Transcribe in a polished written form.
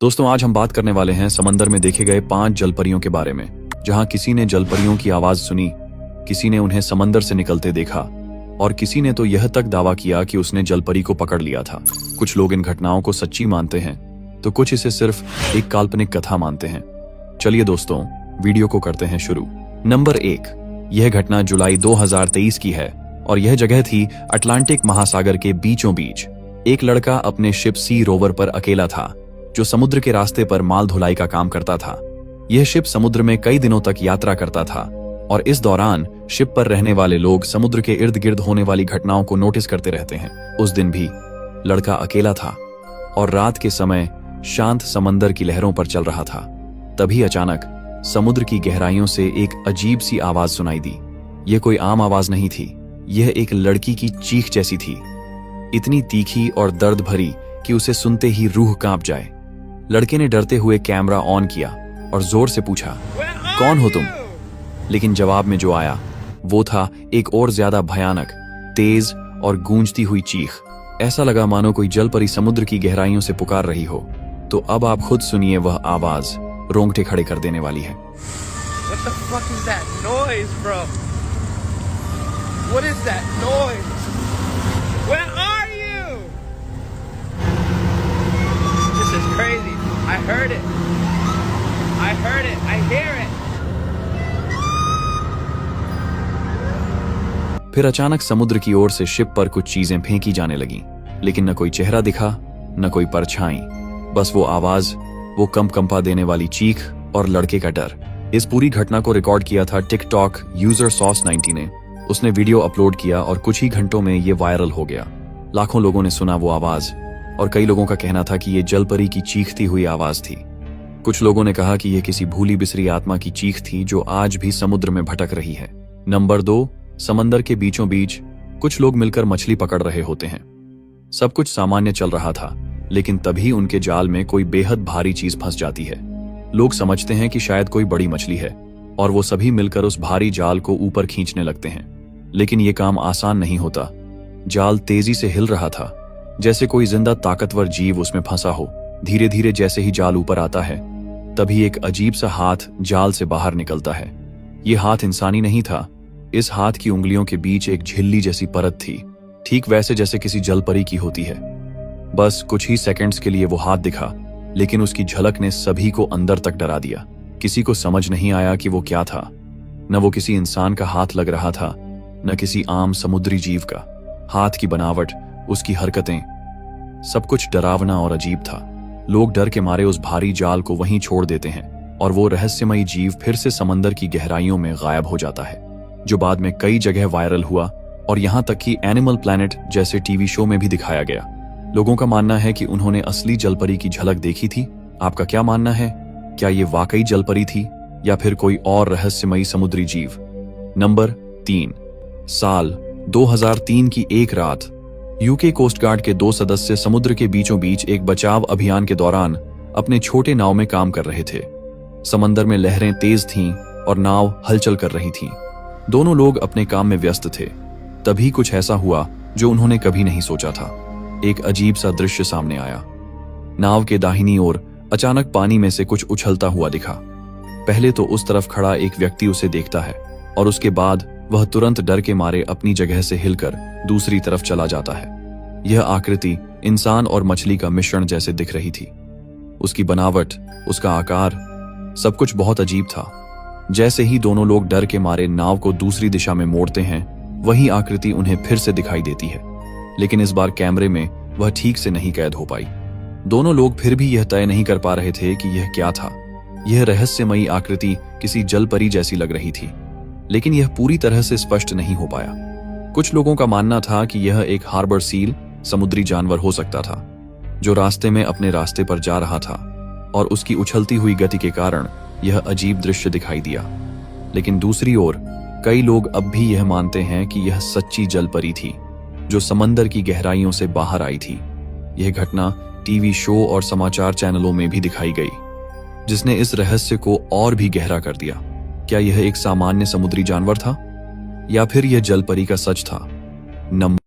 दोस्तों, आज हम बात करने वाले हैं समंदर में देखे गए 5 जलपरियों के बारे में, जहां किसी ने जलपरियों की आवाज सुनी, किसी ने उन्हें समंदर से निकलते देखा और किसी ने तो यह तक दावा किया कि उसने जलपरी को पकड़ लिया था। कुछ लोग इन घटनाओं को सच्ची मानते हैं तो कुछ इसे सिर्फ एक काल्पनिक कथा मानते हैं। चलिए दोस्तों, वीडियो को करते हैं शुरू। नंबर 1, यह घटना जुलाई 2023 की है और यह जगह थी अटलांटिक महासागर के बीचों बीच। एक लड़का अपने शिप सी रोवर पर अकेला था, जो समुद्र के रास्ते पर माल ढुलाई का काम करता था। यह शिप समुद्र में कई दिनों तक यात्रा करता था और इस दौरान शिप पर रहने वाले लोग समुद्र के इर्द गिर्द होने वाली घटनाओं को नोटिस करते रहते हैं। उस दिन भी लड़का अकेला था और रात के समय शांत समंदर की लहरों पर चल रहा था। तभी अचानक समुद्र की गहराइयों से एक अजीब सी आवाज सुनाई दी। यह कोई आम आवाज नहीं थी, यह एक लड़की की चीख जैसी थी, इतनी तीखी और दर्द भरी कि उसे सुनते ही रूह कांप जाए। लड़के ने डरते हुए कैमरा ऑन किया और जोर से पूछा, कौन हो तुम? लेकिन जवाब में जो आया वो था एक और ज्यादा भयानक, तेज और गूंजती हुई चीख। ऐसा लगा मानो कोई जलपरी समुद्र की गहराइयों से पुकार रही हो। तो अब आप खुद सुनिए, वह आवाज रोंगटे खड़े कर देने वाली है। What the fuck is that noise, bro? What is that noise? Where are you? This is crazy. I heard it. I heard it. I hear it. फिर अचानक समुद्र की ओर से शिप पर कुछ चीजें फेंकी जाने लगीं, लेकिन न कोई चेहरा दिखा, न कोई परछाई, बस वो आवाज, वो कंपा देने वाली चीख और लड़के का डर। इस पूरी घटना को रिकॉर्ड किया था टिकटॉक यूजर sauce90 ने। उसने वीडियो अपलोड किया और कुछ ही घंटों में ये वायरल हो गया। लाखों लोगों ने सुना वो आवाज और कई लोगों का कहना था कि ये जलपरी की चीखती हुई आवाज थी। कुछ लोगों ने कहा कि यह किसी भूली बिसरी आत्मा की चीख थी जो आज भी समुद्र में भटक रही है। नंबर 2, समंदर के बीचों बीच कुछ लोग मिलकर मछली पकड़ रहे होते हैं। सब कुछ सामान्य चल रहा था, लेकिन तभी उनके जाल में कोई बेहद भारी चीज फंस जाती है। लोग समझते हैं कि शायद कोई बड़ी मछली है और वो सभी मिलकर उस भारी जाल को ऊपर खींचने लगते हैं। लेकिन ये काम आसान नहीं होता। जाल तेजी से हिल रहा था, जैसे कोई जिंदा ताकतवर जीव उसमें फंसा हो। धीरे धीरे जैसे ही जाल ऊपर आता है, तभी एक अजीब सा हाथ जाल से बाहर निकलता है। ये हाथ इंसानी नहीं था। इस हाथ की उंगलियों के बीच एक झिल्ली जैसी परत थी, ठीक वैसे जैसे किसी जलपरी की होती है। बस कुछ ही सेकंड्स के लिए वो हाथ दिखा, लेकिन उसकी झलक ने सभी को अंदर तक डरा दिया। किसी को समझ नहीं आया कि वो क्या था। न वो किसी इंसान का हाथ लग रहा था, न किसी आम समुद्री जीव का। हाथ की बनावट, उसकी हरकतें, सब कुछ डरावना और अजीब था। लोग डर के मारे उस भारी जाल को वहीं छोड़ देते हैं और वो रहस्यमयी जीव फिर से समंदर की गहराइयों में गायब हो जाता है, जो बाद में कई जगह वायरल हुआ और यहाँ तक कि एनिमल प्लैनेट जैसे टीवी शो में भी दिखाया गया। लोगों का मानना है कि उन्होंने असली जलपरी की झलक देखी थी। आपका क्या मानना है? क्या ये वाकई जलपरी थी या फिर कोई और रहस्यमयी समुद्री जीव? नंबर 3, साल 2003 की एक रात यूके कोस्ट गार्ड के 2 सदस्य समुद्र के बीचों बीच एक बचाव अभियान के दौरान अपने छोटे नाव में काम कर रहे थे। समंदर में लहरें तेज थीं और नाव हलचल कर रही थी। दोनों लोग अपने काम में व्यस्त थे। तभी कुछ ऐसा हुआ जो उन्होंने कभी नहीं सोचा था। एक अजीब सा दृश्य सामने आया। नाव के दाहिनी ओर अचानक पानी में से कुछ उछलता हुआ दिखा। पहले तो उस तरफ खड़ा एक व्यक्ति उसे देखता है और उसके बाद वह तुरंत डर के मारे अपनी जगह से हिलकर दूसरी तरफ चला जाता है। यह आकृति इंसान और मछली का मिश्रण जैसे दिख रही थी। उसकी बनावट, उसका आकार, सब कुछ बहुत अजीब था। जैसे ही दोनों लोग डर के मारे नाव को दूसरी दिशा में मोड़ते हैं, वही आकृति उन्हें फिर से दिखाई देती है, लेकिन इस बार कैमरे में वह ठीक से नहीं कैद हो पाई। दोनों लोग फिर भी यह तय नहीं कर पा रहे थे कि यह क्या था। यह रहस्यमयी आकृति किसी जलपरी जैसी लग रही थी, लेकिन यह पूरी तरह से स्पष्ट नहीं हो पाया। कुछ लोगों का मानना था कि यह एक हार्बर सील, समुद्री जानवर हो सकता था, जो रास्ते में अपने रास्ते पर जा रहा था और उसकी उछलती हुई गति के कारण यह अजीब दृश्य दिखाई दिया। लेकिन दूसरी ओर कई लोग अब भी यह मानते हैं कि यह सच्ची जलपरी थी, जो समंदर की गहराइयों से बाहर आई थी। यह घटना टीवी शो और समाचार चैनलों में भी दिखाई गई, जिसने इस रहस्य को और भी गहरा कर दिया। क्या यह एक सामान्य समुद्री जानवर था या फिर यह जलपरी का सच था? नंबर